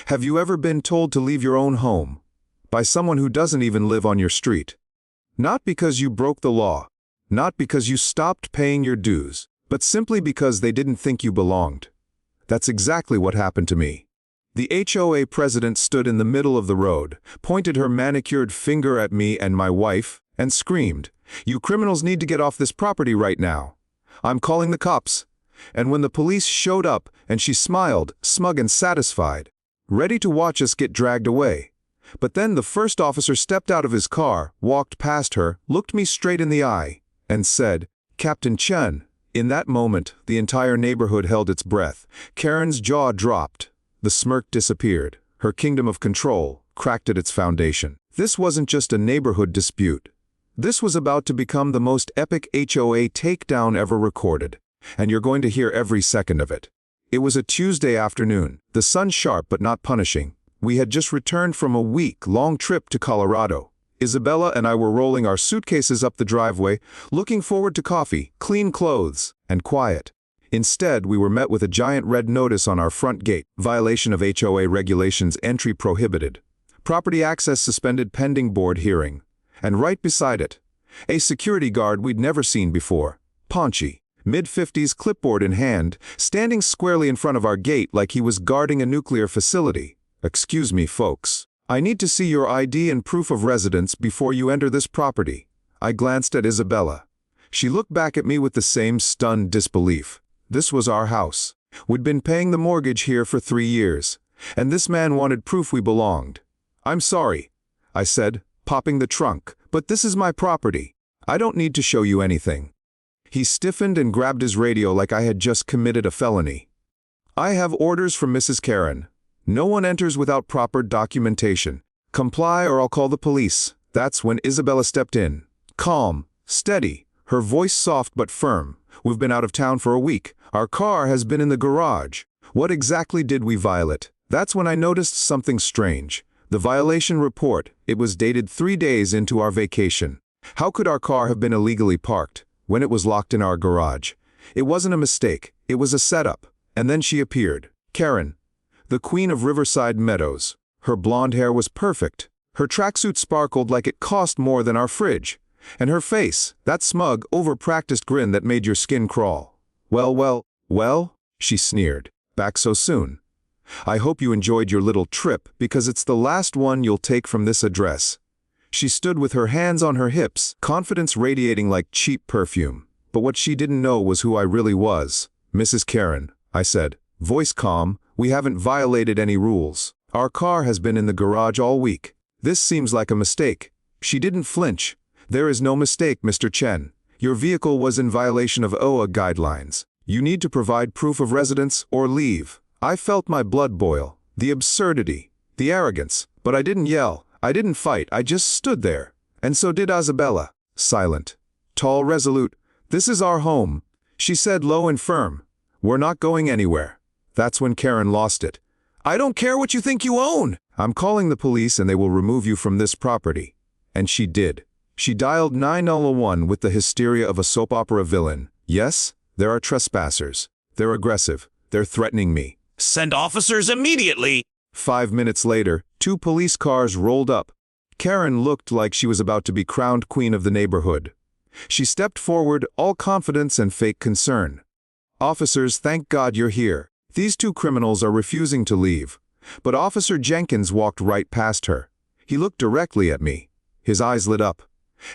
Have you ever been told to leave your own home by someone who doesn't even live on your street? Not because you broke the law, not because you stopped paying your dues, but simply because they didn't think you belonged. That's exactly what happened to me. The HOA president stood in the middle of the road, pointed her manicured finger at me and my wife, and screamed, "You criminals need to get off this property right now. I'm calling the cops." And when the police showed up, and she smiled, smug and satisfied, ready to watch us get dragged away. But then the first officer stepped out of his car, walked past her, looked me straight in the eye, and said, "Captain Chen." In that moment, the entire neighborhood held its breath. Karen's jaw dropped. The smirk disappeared. Her kingdom of control cracked at its foundation. This wasn't just a neighborhood dispute. This was about to become the most epic HOA takedown ever recorded, and you're going to hear every second of it. It was a Tuesday afternoon, the sun sharp but not punishing. We had just returned from a week-long trip to Colorado. Isabella and I were rolling our suitcases up the driveway, looking forward to coffee, clean clothes, and quiet. Instead, we were met with a giant red notice on our front gate: violation of HOA regulations, entry prohibited. Property access suspended pending board hearing. And right beside it, a security guard we'd never seen before, paunchy, mid-50s, clipboard in hand, standing squarely in front of our gate like he was guarding a nuclear facility. "Excuse me, folks. I need to see your ID and proof of residence before you enter this property." I glanced at Isabella. She looked back at me with the same stunned disbelief. This was our house. We'd been paying the mortgage here for 3 years, and this man wanted proof we belonged. "I'm sorry," I said, popping the trunk, "but this is my property. I don't need to show you anything." He stiffened and grabbed his radio like I had just committed a felony. "I have orders from Mrs. Karen. No one enters without proper documentation. Comply or I'll call the police." That's when Isabella stepped in. Calm, steady, her voice soft but firm. "We've been out of town for a week. Our car has been in the garage. What exactly did we violate?" That's when I noticed something strange. The violation report, it was dated 3 days into our vacation. How could our car have been illegally parked when it was locked in our garage? It wasn't a mistake, it was a setup. And then she appeared. Karen, the queen of Riverside Meadows. Her blonde hair was perfect. Her tracksuit sparkled like it cost more than our fridge. And her face, that smug, over-practiced grin that made your skin crawl. Well, she sneered. "Back so soon. I hope you enjoyed your little trip, because it's the last one you'll take from this address." She stood with her hands on her hips, confidence radiating like cheap perfume. But what she didn't know was who I really was. "Mrs. Karen," I said, voice calm, "we haven't violated any rules. Our car has been in the garage all week. This seems like a mistake." She didn't flinch. "There is no mistake, Mr. Chen. Your vehicle was in violation of HOA guidelines. You need to provide proof of residence or leave." I felt my blood boil. The absurdity, the arrogance. But I didn't yell. I didn't fight. I just stood there. And so did Isabella. Silent. Tall, resolute. "This is our home," she said, low and firm. "We're not going anywhere." That's when Karen lost it. "I don't care what you think you own. I'm calling the police and they will remove you from this property." And she did. She dialed 911 with the hysteria of a soap opera villain. "Yes, there are trespassers. They're aggressive. They're threatening me. Send officers immediately." 5 minutes later, 2 police cars rolled up. Karen looked like she was about to be crowned queen of the neighborhood. She stepped forward, all confidence and fake concern. "Officers, thank God you're here. These 2 criminals are refusing to leave." But Officer Jenkins walked right past her. He looked directly at me. His eyes lit up.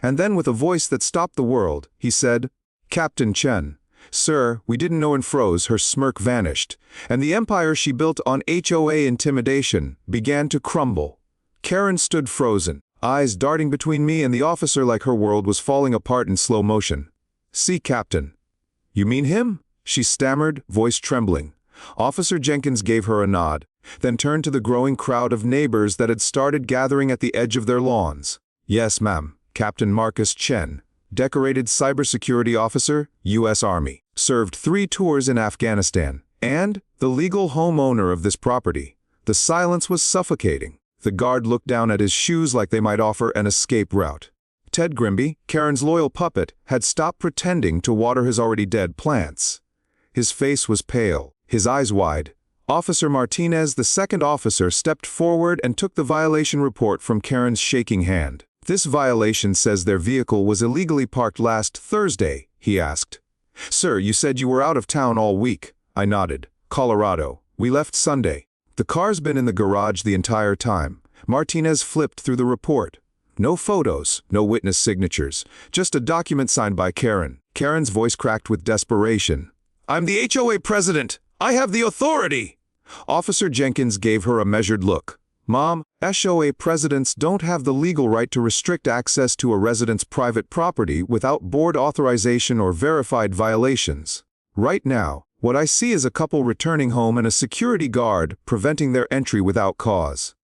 And then with a voice that stopped the world, he said, "Captain Chen. Sir, we didn't know," and froze. Her smirk vanished, and the empire she built on HOA intimidation began to crumble. Karen stood frozen, eyes darting between me and the officer like her world was falling apart in slow motion. "See, Captain." "You mean him?" she stammered, voice trembling. Officer Jenkins gave her a nod, then turned to the growing crowd of neighbors that had started gathering at the edge of their lawns. "Yes, ma'am. Captain Marcus Chen, decorated cybersecurity officer, U.S. Army, served 3 tours in Afghanistan, and the legal homeowner of this property." The silence was suffocating. The guard looked down at his shoes like they might offer an escape route. Ted Grimby, Karen's loyal puppet, had stopped pretending to water his already dead plants. His face was pale, his eyes wide, Officer Martinez, the second officer, stepped forward and took the violation report from Karen's shaking hand. "This violation says their vehicle was illegally parked last Thursday," he asked. "Sir, you said you were out of town all week." I nodded. "Colorado. We left Sunday." "The car's been in the garage the entire time." Martinez flipped through the report. No photos, no witness signatures, just a document signed by Karen. Karen's voice cracked with desperation. "I'm the HOA president. I have the authority." Officer Jenkins gave her a measured look. "Mom, HOA presidents don't have the legal right to restrict access to a resident's private property without board authorization or verified violations. Right now, what I see is a couple returning home and a security guard preventing their entry without cause."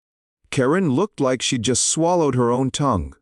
Karen looked like she'd just swallowed her own tongue.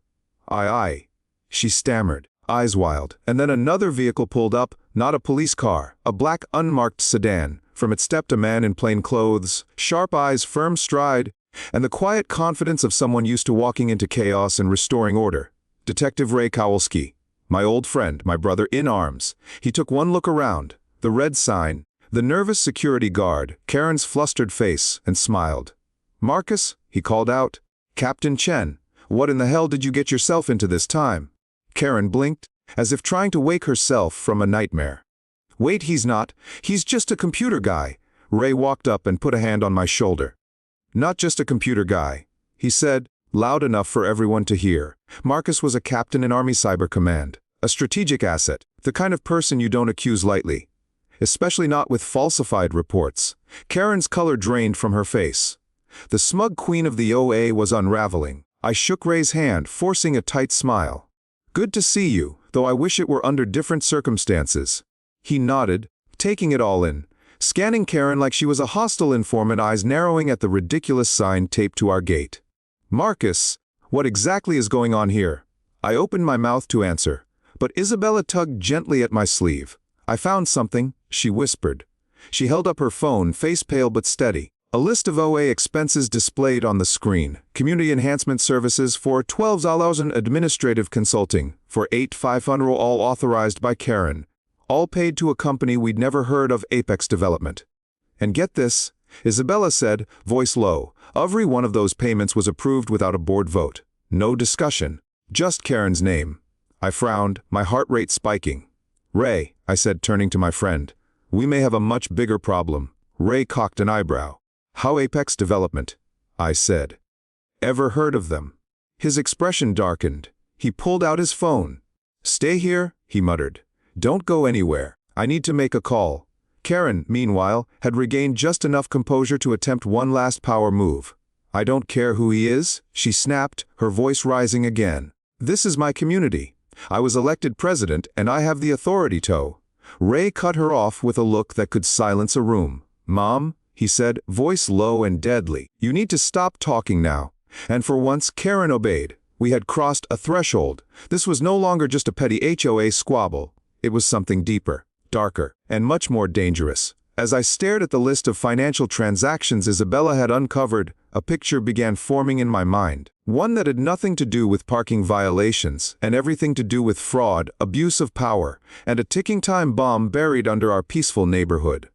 Aye, she stammered, eyes wild, and then another vehicle pulled up, not a police car, a black unmarked sedan. From it stepped a man in plain clothes, sharp eyes, firm stride, and the quiet confidence of someone used to walking into chaos and restoring order. Detective Ray Kowalski, my old friend, my brother in arms. He took one look around, the red sign, the nervous security guard, Karen's flustered face, and smiled. "Marcus," he called out. "Captain Chen, what in the hell did you get yourself into this time?" Karen blinked, as if trying to wake herself from a nightmare. "Wait, he's not. He's just a computer guy." Ray walked up and put a hand on my shoulder. "Not just a computer guy," he said, loud enough for everyone to hear. Marcus was a captain in Army Cyber Command, a strategic asset, the kind of person you don't accuse lightly. Especially not with falsified reports. Karen's color drained from her face. The smug queen of the OA was unraveling. I shook Ray's hand, forcing a tight smile. "Good to see you, though I wish it were under different circumstances." He nodded, taking it all in, scanning Karen like she was a hostile informant, eyes narrowing at the ridiculous sign taped to our gate. "Marcus, what exactly is going on here?" I opened my mouth to answer, but Isabella tugged gently at my sleeve. "I found something," she whispered. She held up her phone, face pale but steady. A list of OA expenses displayed on the screen. Community enhancement services for $12,000, administrative consulting for $8,500, all authorized by Karen. All paid to a company we'd never heard of, Apex Development. And get this, Isabella said, voice low, every one of those payments was approved without a board vote. No discussion. Just Karen's name. I frowned, my heart rate spiking. "Ray," I said, turning to my friend, "we may have a much bigger problem." Ray cocked an eyebrow. "How Apex Development?" I said. "Ever heard of them?" His expression darkened. He pulled out his phone. "Stay here," he muttered. "Don't go anywhere. I need to make a call." Karen, meanwhile, had regained just enough composure to attempt one last power move. "I don't care who he is," she snapped, her voice rising again. "This is my community. I was elected president, and I have the authority to." Ray cut her off with a look that could silence a room. "Mom," he said, voice low and deadly, "you need to stop talking now." And for once, Karen obeyed. We had crossed a threshold. This was no longer just a petty HOA squabble. It was something deeper, darker, and much more dangerous. As I stared at the list of financial transactions Isabella had uncovered, a picture began forming in my mind. One that had nothing to do with parking violations, and everything to do with fraud, abuse of power, and a ticking time bomb buried under our peaceful neighborhood.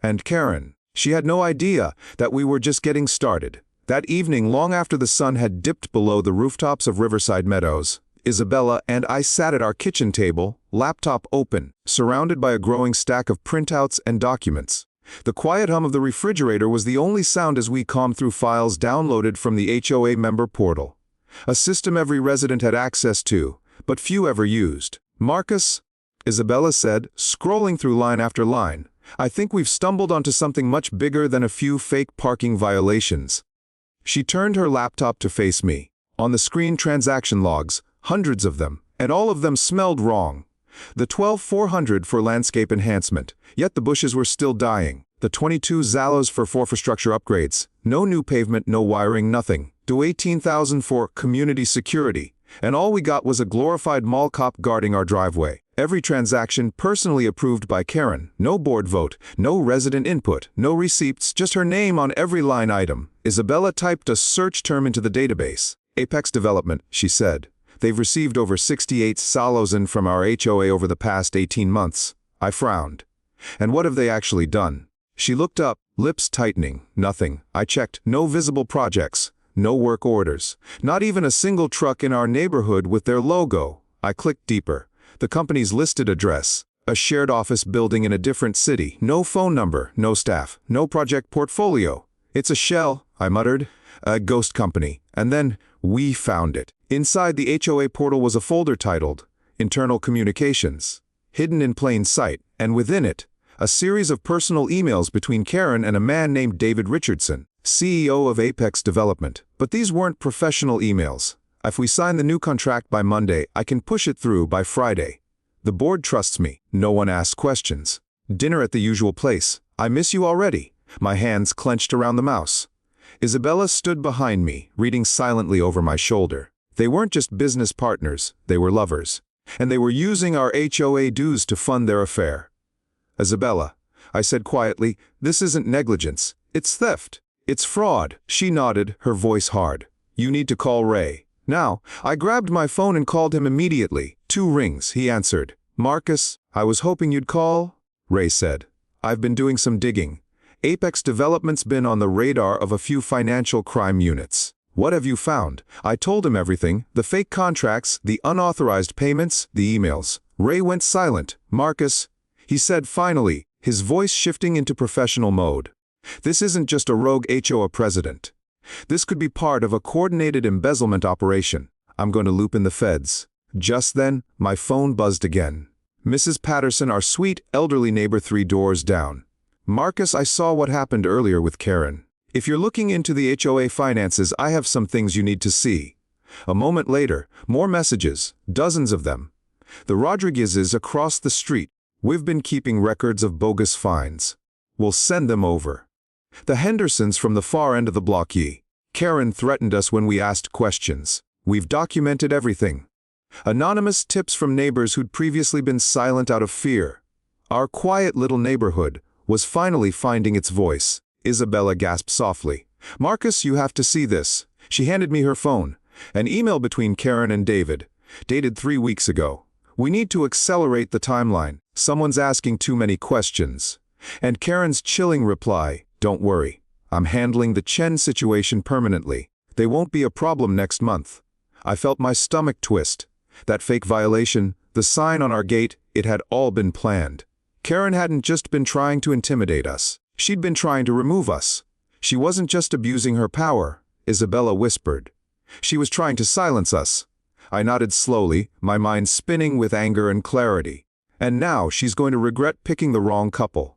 And Karen. She had no idea that we were just getting started. That evening, long after the sun had dipped below the rooftops of Riverside Meadows, Isabella and I sat at our kitchen table, laptop open, surrounded by a growing stack of printouts and documents. The quiet hum of the refrigerator was the only sound as we combed through files downloaded from the HOA member portal. A system every resident had access to, but few ever used. "Marcus," Isabella said, scrolling through line after line, "I think we've stumbled onto something much bigger than a few fake parking violations." She turned her laptop to face me. On the screen, transaction logs, hundreds of them, and all of them smelled wrong. The $12,400 for landscape enhancement, yet the bushes were still dying. The $22,000 for infrastructure upgrades, no new pavement, no wiring, nothing. The $18,000 for community security, and all we got was a glorified mall cop guarding our driveway. Every transaction personally approved by Karen, no board vote, no resident input, no receipts, just her name on every line item. Isabella typed a search term into the database. "Apex Development," she said. "They've received over 68,000 from our HOA over the past 18 months. I frowned. "And what have they actually done?" She looked up, Lips tightening. Nothing. I checked. No visible projects. No work orders. Not even a single truck in our neighborhood with their logo. I clicked deeper. The company's listed address. A shared office building in a different city. No phone number. No staff. No project portfolio. It's a shell, I muttered. A ghost company. And then, we found it. Inside the HOA portal was a folder titled Internal Communications, hidden in plain sight, and within it, a series of personal emails between Karen and a man named David Richardson, CEO of Apex Development. But these weren't professional emails. If we sign the new contract by Monday, I can push it through by Friday. The board trusts me. No one asks questions. Dinner at the usual place. I miss you already. My hands clenched around the mouse. Isabella stood behind me, reading silently over my shoulder. They weren't just business partners, they were lovers. And they were using our HOA dues to fund their affair. Isabella, I said quietly, this isn't negligence. It's theft. It's fraud. She nodded, her voice hard. You need to call Ray. Now, I grabbed my phone and called him immediately. 2 rings, he answered. Marcus, I was hoping you'd call, Ray said. I've been doing some digging. Apex Development's been on the radar of a few financial crime units. What have you found? I told him everything, the fake contracts, the unauthorized payments, the emails. Ray went silent. Marcus, he said finally, his voice shifting into professional mode. This isn't just a rogue HOA president. This could be part of a coordinated embezzlement operation. I'm going to loop in the feds. Just then, my phone buzzed again. Mrs. Patterson, our sweet, elderly neighbor 3 doors down. Marcus, I saw what happened earlier with Karen. If you're looking into the HOA finances, I have some things you need to see. A moment later, more messages, dozens of them. The Rodriguezes across the street. We've been keeping records of bogus fines. We'll send them over. The Hendersons from the far end of the block. Karen threatened us when we asked questions. We've documented everything. Anonymous tips from neighbors who'd previously been silent out of fear. Our quiet little neighborhood was finally finding its voice. Isabella gasped softly. Marcus, you have to see this. She handed me her phone. An email between Karen and David, dated 3 weeks ago. We need to accelerate the timeline. Someone's asking too many questions. And Karen's chilling reply, don't worry. I'm handling the Chen situation permanently. They won't be a problem next month. I felt my stomach twist. That fake violation, the sign on our gate, it had all been planned. Karen hadn't just been trying to intimidate us. She'd been trying to remove us. She wasn't just abusing her power, Isabella whispered. She was trying to silence us. I nodded slowly, my mind spinning with anger and clarity. And now she's going to regret picking the wrong couple.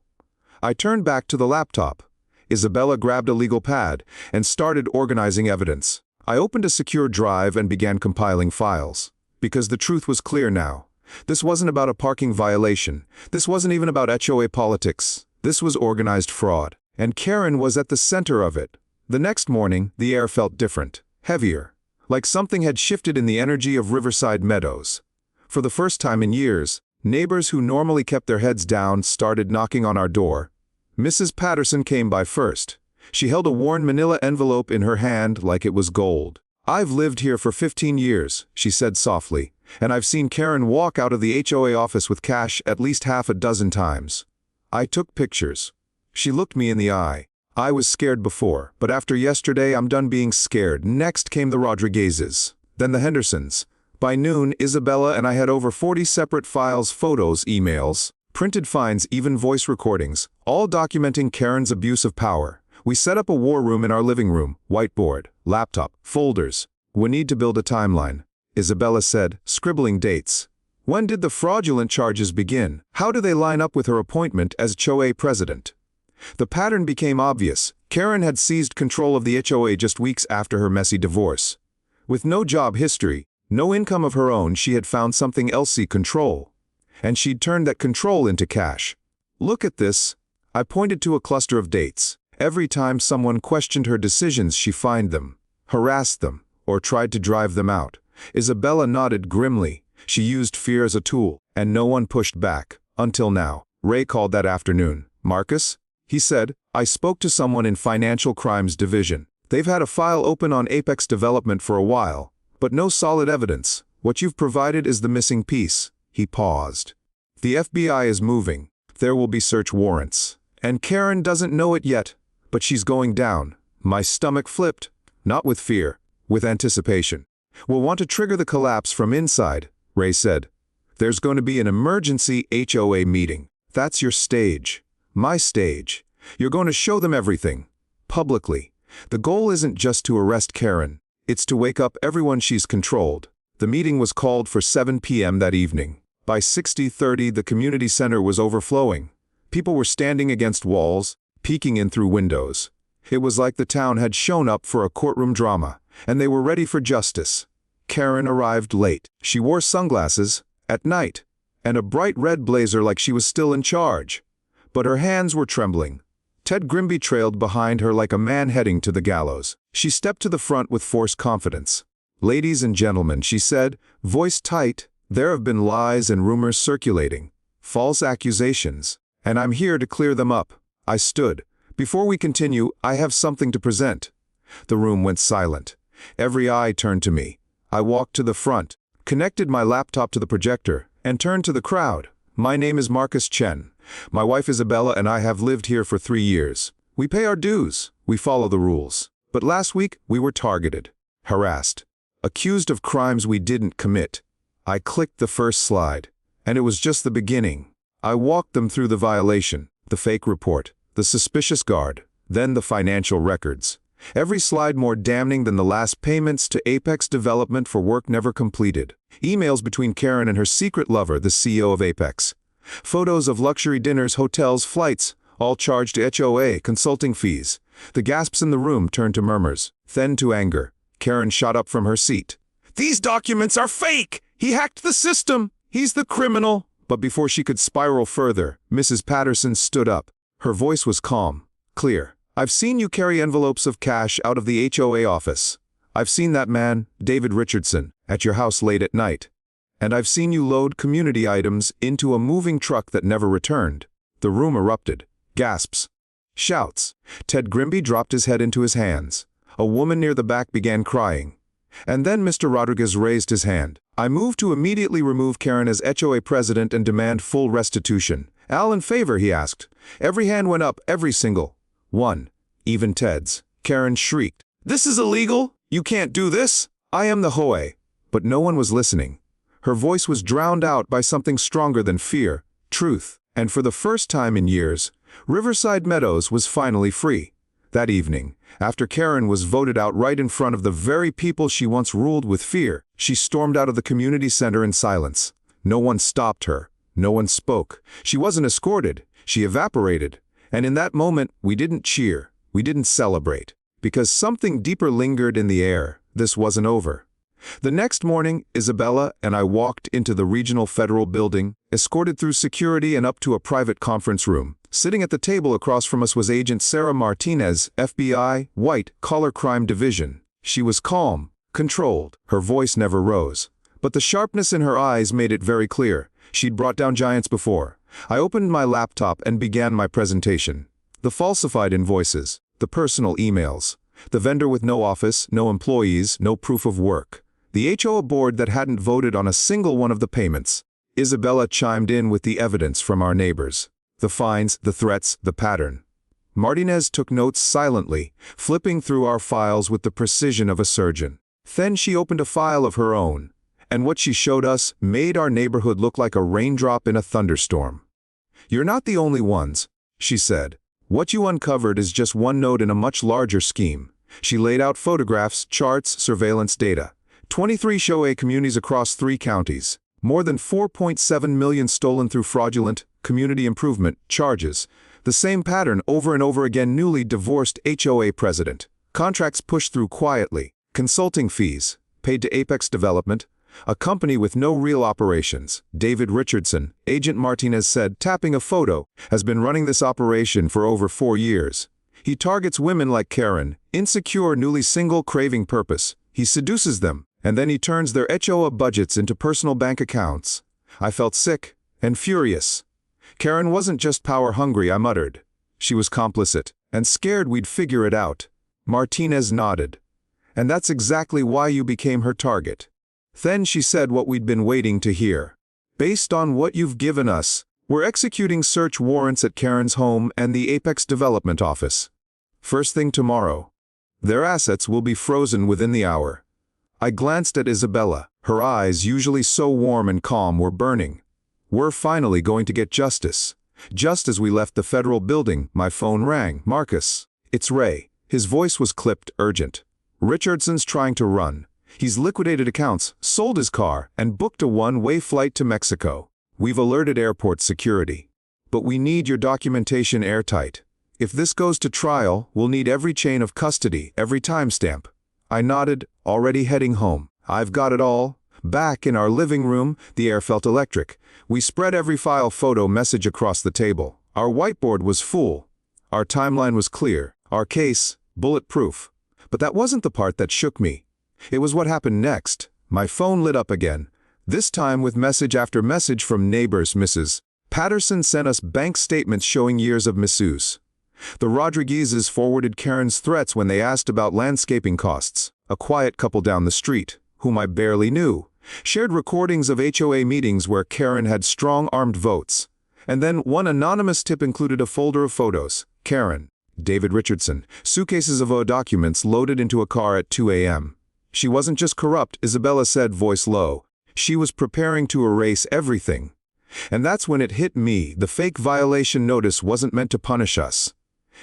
I turned back to the laptop. Isabella grabbed a legal pad and started organizing evidence. I opened a secure drive and began compiling files. Because the truth was clear now. This wasn't about a parking violation. This wasn't even about HOA politics. This was organized fraud. And Karen was at the center of it. The next morning, the air felt different, heavier. Like something had shifted in the energy of Riverside Meadows. For the first time in years, neighbors who normally kept their heads down started knocking on our door. Mrs. Patterson came by first. She held a worn manila envelope in her hand like it was gold. I've lived here for 15 years, she said softly, and I've seen Karen walk out of the HOA office with cash at least half a dozen times. I took pictures. She looked me in the eye. I was scared before, but after yesterday I'm done being scared. Next came the Rodriguezes, then the Hendersons. By noon, Isabella and I had over 40 separate files, photos, emails, printed fines, even voice recordings, all documenting Karen's abuse of power. We set up a war room in our living room, whiteboard, laptop, folders. We need to build a timeline, Isabella said, scribbling dates. When did the fraudulent charges begin? How do they line up with her appointment as HOA president? The pattern became obvious. Karen had seized control of the HOA just weeks after her messy divorce. With no job history, no income of her own, she had found something else: control. And she'd turned that control into cash. Look at this. I pointed to a cluster of dates. Every time someone questioned her decisions, she fined them, harassed them, or tried to drive them out. Isabella nodded grimly. She used fear as a tool, and no one pushed back, until now. Ray called that afternoon. Marcus? He said, I spoke to someone in Financial Crimes Division. They've had a file open on Apex Development for a while, but no solid evidence. What you've provided is the missing piece. He paused. The FBI is moving. There will be search warrants. And Karen doesn't know it yet, but she's going down. My stomach flipped, not with fear, with anticipation. We'll want to trigger the collapse from inside, Ray said. There's going to be an emergency HOA meeting. That's your stage. My stage. You're going to show them everything. Publicly. The goal isn't just to arrest Karen. It's to wake up everyone she's controlled. The meeting was called for 7 p.m. that evening. By 6:30, the community center was overflowing. People were standing against walls, peeking in through windows. It was like the town had shown up for a courtroom drama, and they were ready for justice. Karen arrived late. She wore sunglasses, at night, and a bright red blazer like she was still in charge. But her hands were trembling. Ted Grimby trailed behind her like a man heading to the gallows. She stepped to the front with forced confidence. "Ladies and gentlemen," she said, voice tight, "there have been lies and rumors circulating, false accusations, and I'm here to clear them up." I stood. "Before we continue, I have something to present." The room went silent. Every eye turned to me. I walked to the front, connected my laptop to the projector, and turned to the crowd. "My name is Marcus Chen. My wife Isabella and I have lived here for 3 years. We pay our dues. We follow the rules. But last week, we were targeted, harassed, accused of crimes we didn't commit." I clicked the first slide, and it was just the beginning. I walked them through the violation, the fake report, the suspicious guard, then the financial records. Every slide more damning than the last payments to Apex Development for work never completed. Emails between Karen and her secret lover, the CEO of Apex. Photos of luxury dinners, hotels, flights, all charged to HOA consulting fees. The gasps in the room turned to murmurs, then to anger. Karen shot up from her seat. These documents are fake! "He hacked the system! He's the criminal!" But before she could spiral further, Mrs. Patterson stood up. Her voice was calm, clear. "I've seen you carry envelopes of cash out of the HOA office. I've seen that man, David Richardson, at your house late at night. And I've seen you load community items into a moving truck that never returned." The room erupted. Gasps. Shouts. Ted Grimby dropped his head into his hands. A woman near the back began crying. And then Mr. Rodriguez raised his hand. "I move to immediately remove Karen as HOA president and demand full restitution." "All in favor?" he asked. Every hand went up, every single one, even Ted's. Karen shrieked, "This is illegal! You can't do this! I am the HOA!" But no one was listening. Her voice was drowned out by something stronger than fear, truth. And for the first time in years, Riverside Meadows was finally free. That evening, after Karen was voted out right in front of the very people she once ruled with fear, she stormed out of the community center in silence. No one stopped her. No one spoke. She wasn't escorted. She evaporated. And in that moment, we didn't cheer. We didn't celebrate. Because something deeper lingered in the air. This wasn't over. The next morning, Isabella and I walked into the regional federal building, escorted through security and up to a private conference room. Sitting at the table across from us was Agent Sarah Martinez, FBI, White, Collar Crime Division. She was calm, controlled. Her voice never rose. But the sharpness in her eyes made it very clear. She'd brought down giants before. I opened my laptop and began my presentation. The falsified invoices, the personal emails, the vendor with no office, no employees, no proof of work. The HOA board that hadn't voted on a single one of the payments. Isabella chimed in with the evidence from our neighbors. The fines, the threats, the pattern. Martinez took notes silently, flipping through our files with the precision of a surgeon. Then she opened a file of her own, and what she showed us made our neighborhood look like a raindrop in a thunderstorm. "You're not the only ones," she said. "What you uncovered is just one node in a much larger scheme." She laid out photographs, charts, surveillance data. 23 HOA communities across 3 counties. More than 4.7 million stolen through fraudulent community improvement charges. The same pattern over and over again. Newly divorced HOA president. Contracts pushed through quietly. Consulting fees paid to Apex Development, a company with no real operations. David Richardson, Agent Martinez said, tapping a photo, has been running this operation for over 4 years. He targets women like Karen, insecure, newly single, craving purpose. He seduces them, and then he turns their HOA budgets into personal bank accounts. I felt sick and furious. Karen wasn't just power-hungry, I muttered. She was complicit, and scared we'd figure it out. Martinez nodded. "And that's exactly why you became her target." Then she said what we'd been waiting to hear. "Based on what you've given us, We're executing search warrants at Karen's home and the Apex Development Office. First thing tomorrow. Their assets will be frozen within the hour. I glanced at Isabella. Her eyes, usually so warm and calm, were burning. We're finally going to get justice. Just as we left the federal building, my phone rang. Marcus. It's Ray. His voice was clipped, urgent. Richardson's trying to run. He's liquidated accounts, sold his car, and booked a one-way flight to Mexico. We've alerted airport security. But we need your documentation airtight. If this goes to trial, we'll need every chain of custody, every timestamp. I nodded, already heading home. I've got it all. Back in our living room, the air felt electric. We spread every file photo message across the table. Our whiteboard was full. Our timeline was clear. Our case, bulletproof. But that wasn't the part that shook me. It was what happened next. My phone lit up again, this time with message after message from neighbors. Mrs. Patterson sent us bank statements showing years of misuse. The Rodriguezes forwarded Karen's threats when they asked about landscaping costs. A quiet couple down the street, whom I barely knew, shared recordings of HOA meetings where Karen had strong-armed votes. And then one anonymous tip included a folder of photos. Karen, David Richardson, suitcases of HOA documents loaded into a car at 2 a.m. She wasn't just corrupt, Isabella said, voice low. She was preparing to erase everything. And that's when it hit me. The fake violation notice wasn't meant to punish us.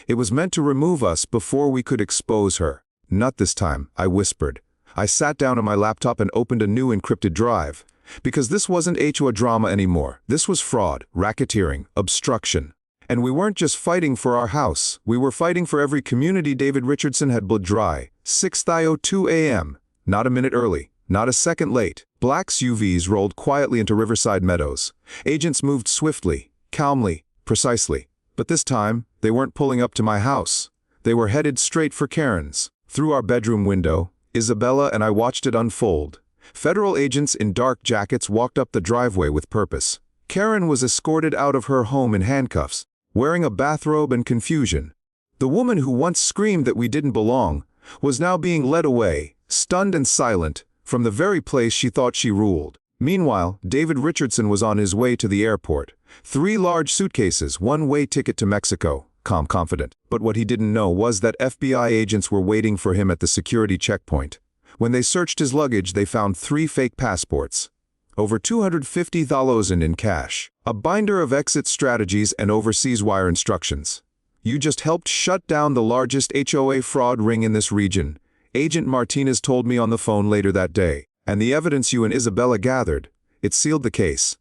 It was meant to remove us before we could expose her. Not this time, I whispered. I sat down on my laptop and opened a new encrypted drive. Because this wasn't HOA drama anymore. This was fraud, racketeering, obstruction. And we weren't just fighting for our house. We were fighting for every community David Richardson had bled dry. 6:02 a.m. Not a minute early. Not a second late. Black SUVs rolled quietly into Riverside Meadows. Agents moved swiftly, calmly, precisely. But this time, they weren't pulling up to my house. They were headed straight for Karen's. Through our bedroom window, Isabella and I watched it unfold. Federal agents in dark jackets walked up the driveway with purpose. Karen was escorted out of her home in handcuffs, wearing a bathrobe and confusion. The woman who once screamed that we didn't belong was now being led away, stunned and silent, from the very place she thought she ruled. Meanwhile, David Richardson was on his way to the airport. 3 large suitcases, one-way ticket to Mexico, calm, confident. But what he didn't know was that FBI agents were waiting for him at the security checkpoint. When they searched his luggage, they found 3 fake passports, over $250,000 in cash, a binder of exit strategies and overseas wire instructions. You just helped shut down the largest HOA fraud ring in this region, Agent Martinez told me on the phone later that day. And the evidence you and Isabella gathered, it sealed the case.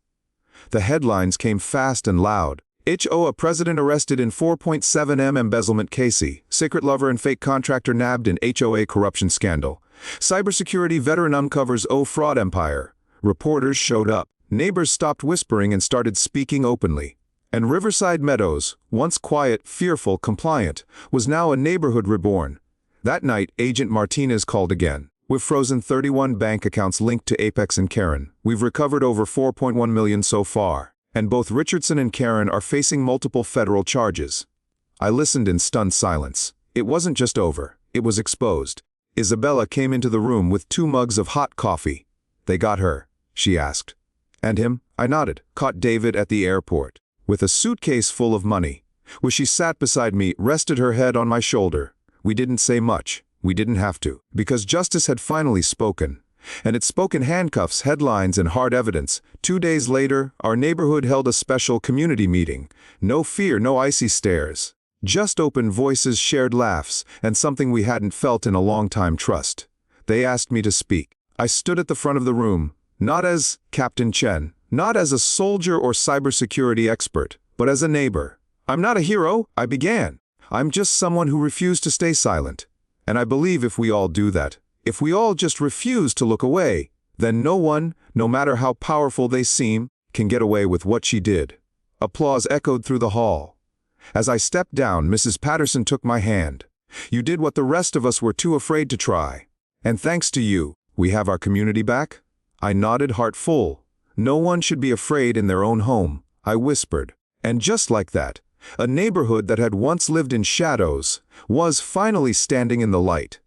The headlines came fast and loud. HOA president arrested in 4.7M embezzlement case. Secret lover and fake contractor nabbed in HOA corruption scandal. Cybersecurity veteran uncovers O fraud empire. Reporters showed up. Neighbors stopped whispering and started speaking openly. And Riverside Meadows, once quiet, fearful, compliant, was now a neighborhood reborn. That night, Agent Martinez called again. We've frozen 31 bank accounts linked to Apex and Karen. We've recovered over $4.1 million so far. And both Richardson and Karen are facing multiple federal charges. I listened in stunned silence. It wasn't just over. It was exposed. Isabella came into the room with 2 mugs of hot coffee. They got her, she asked. And him? I nodded. Caught David at the airport, with a suitcase full of money. Where she sat beside me, rested her head on my shoulder. We didn't say much. We didn't have to, because justice had finally spoken. And it spoke in handcuffs, headlines, and hard evidence. 2 days later, our neighborhood held a special community meeting. No fear, no icy stares. Just open voices, shared laughs, and something we hadn't felt in a long time: trust. They asked me to speak. I stood at the front of the room, not as Captain Chen, not as a soldier or cybersecurity expert, but as a neighbor. I'm not a hero, I began. I'm just someone who refused to stay silent. And I believe if we all do that, if we all just refuse to look away, then no one, no matter how powerful they seem, can get away with what she did. Applause echoed through the hall. As I stepped down, Mrs. Patterson took my hand. You did what the rest of us were too afraid to try. And thanks to you, we have our community back? I nodded, heart full. No one should be afraid in their own home, I whispered. And just like that, a neighborhood that had once lived in shadows was finally standing in the light.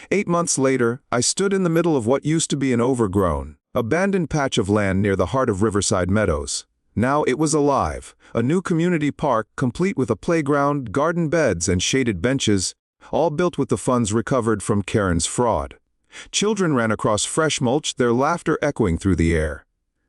8 months later, I stood in the middle of what used to be an overgrown, abandoned patch of land near the heart of Riverside Meadows. Now it was alive, a new community park complete with a playground, garden beds, and shaded benches, all built with the funds recovered from Karen's fraud. Children ran across fresh mulch, their laughter echoing through the air.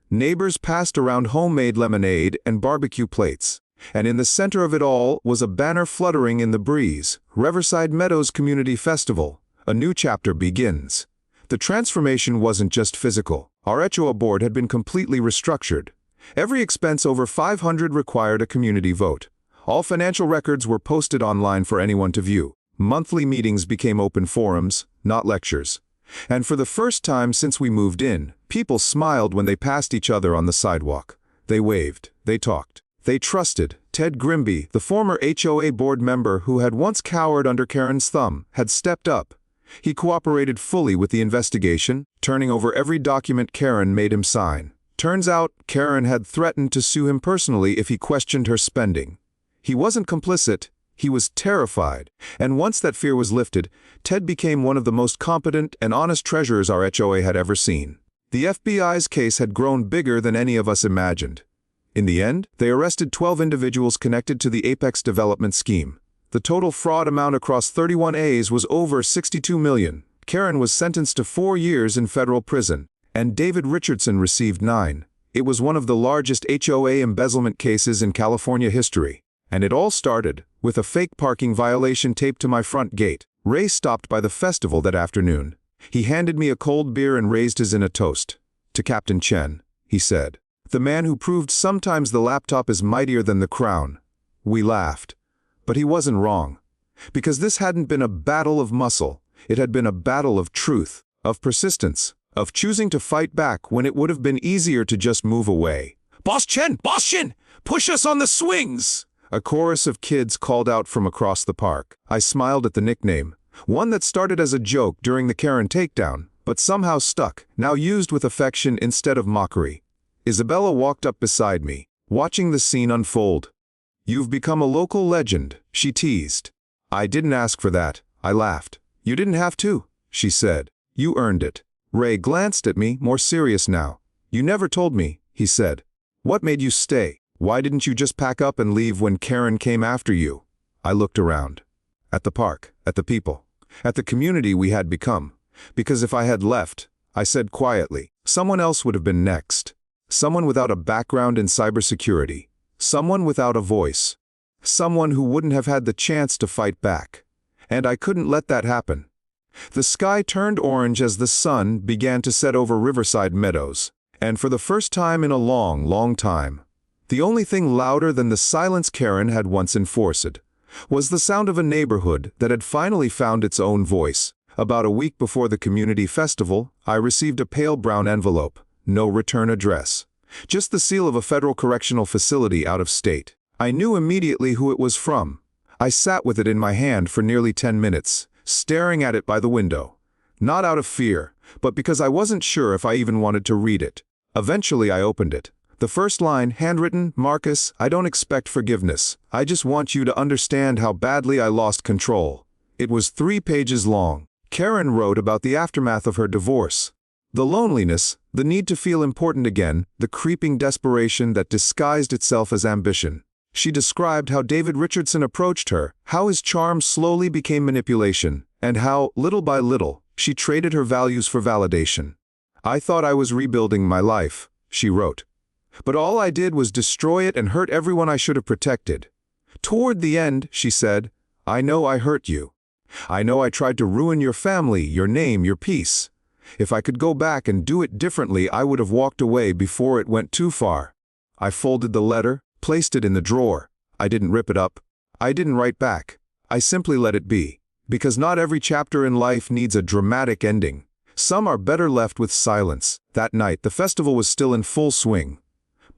Neighbors passed around homemade lemonade and barbecue plates, and in the center of it all was a banner fluttering in the breeze: Riverside Meadows Community Festival. A new chapter begins. The transformation wasn't just physical. Our HOA board had been completely restructured. Every expense over $500 required a community vote. All financial records were posted online for anyone to view. Monthly meetings became open forums, not lectures. And for the first time since we moved in, people smiled when they passed each other on the sidewalk. They waved, they talked, they trusted. Ted Grimby, the former HOA board member who had once cowered under Karen's thumb, had stepped up. He cooperated fully with the investigation, turning over every document Karen made him sign. Turns out, Karen had threatened to sue him personally if he questioned her spending. He wasn't complicit. He was terrified, and once that fear was lifted, Ted became one of the most competent and honest treasurers our HOA had ever seen. The FBI's case had grown bigger than any of us imagined. In the end, they arrested 12 individuals connected to the Apex development scheme. The total fraud amount across 31 A's was over $62 million. Karen was sentenced to 4 years in federal prison, and David Richardson received 9. It was one of the largest HOA embezzlement cases in California history. And it all started with a fake parking violation taped to my front gate. Ray stopped by the festival that afternoon. He handed me a cold beer and raised his in a toast. To Captain Chen, he said, the man who proved sometimes the laptop is mightier than the crown. We laughed. But he wasn't wrong. Because this hadn't been a battle of muscle. It had been a battle of truth, of persistence, of choosing to fight back when it would have been easier to just move away. Boss Chen! Push us on the swings! A chorus of kids called out from across the park. I smiled at the nickname, one that started as a joke during the Karen takedown, but somehow stuck, now used with affection instead of mockery. Isabella walked up beside me, watching the scene unfold. You've become a local legend, she teased. I didn't ask for that, I laughed. You didn't have to, she said. You earned it. Ray glanced at me, more serious now. You never told me, he said. What made you stay? Why didn't you just pack up and leave when Karen came after you? I looked around. At the park, at the people, at the community we had become. Because if I had left, I said quietly, someone else would have been next. Someone without a background in cybersecurity. Someone without a voice. Someone who wouldn't have had the chance to fight back. And I couldn't let that happen. The sky turned orange as the sun began to set over Riverside Meadows. And for the first time in a long, long time, the only thing louder than the silence Karen had once enforced was the sound of a neighborhood that had finally found its own voice. About a week before the community festival, I received a pale brown envelope, no return address. Just the seal of a federal correctional facility out of state. I knew immediately who it was from. I sat with it in my hand for nearly 10 minutes, staring at it by the window. Not out of fear, but because I wasn't sure if I even wanted to read it. Eventually I opened it. The first line, handwritten, Marcus, I don't expect forgiveness. I just want you to understand how badly I lost control. It was 3 pages long. Karen wrote about the aftermath of her divorce. The loneliness, the need to feel important again, the creeping desperation that disguised itself as ambition. She described how David Richardson approached her, how his charm slowly became manipulation, and how, little by little, she traded her values for validation. I thought I was rebuilding my life, she wrote. But all I did was destroy it and hurt everyone I should have protected. Toward the end, she said, I know I hurt you. I know I tried to ruin your family, your name, your peace. If I could go back and do it differently, I would have walked away before it went too far. I folded the letter, placed it in the drawer. I didn't rip it up. I didn't write back. I simply let it be. Because not every chapter in life needs a dramatic ending. Some are better left with silence. That night, the festival was still in full swing.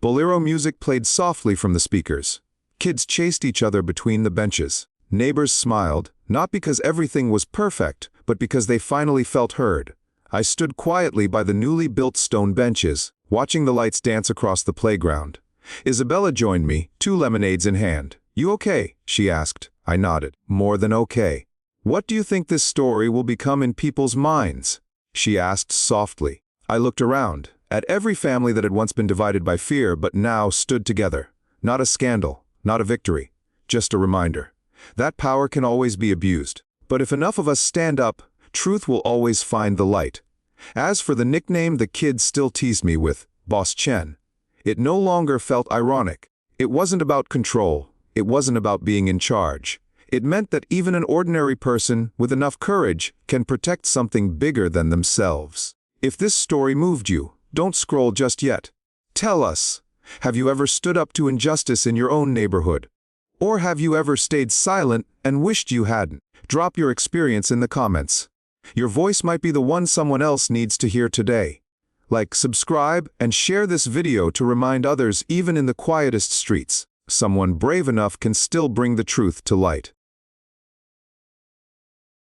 Bolero music played softly from the speakers. Kids chased each other between the benches. Neighbors smiled, not because everything was perfect, but because they finally felt heard. I stood quietly by the newly built stone benches, watching the lights dance across the playground. Isabella joined me, 2 lemonades in hand. You okay? She asked. I nodded. More than okay. What do you think this story will become in people's minds? She asked softly. I looked around. At every family that had once been divided by fear but now stood together. Not a scandal, not a victory, just a reminder. That power can always be abused. But if enough of us stand up, truth will always find the light. As for the nickname the kids still teased me with, Boss Chen, it no longer felt ironic. It wasn't about control. It wasn't about being in charge. It meant that even an ordinary person with enough courage can protect something bigger than themselves. If this story moved you, don't scroll just yet. Tell us, have you ever stood up to injustice in your own neighborhood? Or have you ever stayed silent and wished you hadn't? Drop your experience in the comments. Your voice might be the one someone else needs to hear today. Like, subscribe, and share this video to remind others, even in the quietest streets, someone brave enough can still bring the truth to light.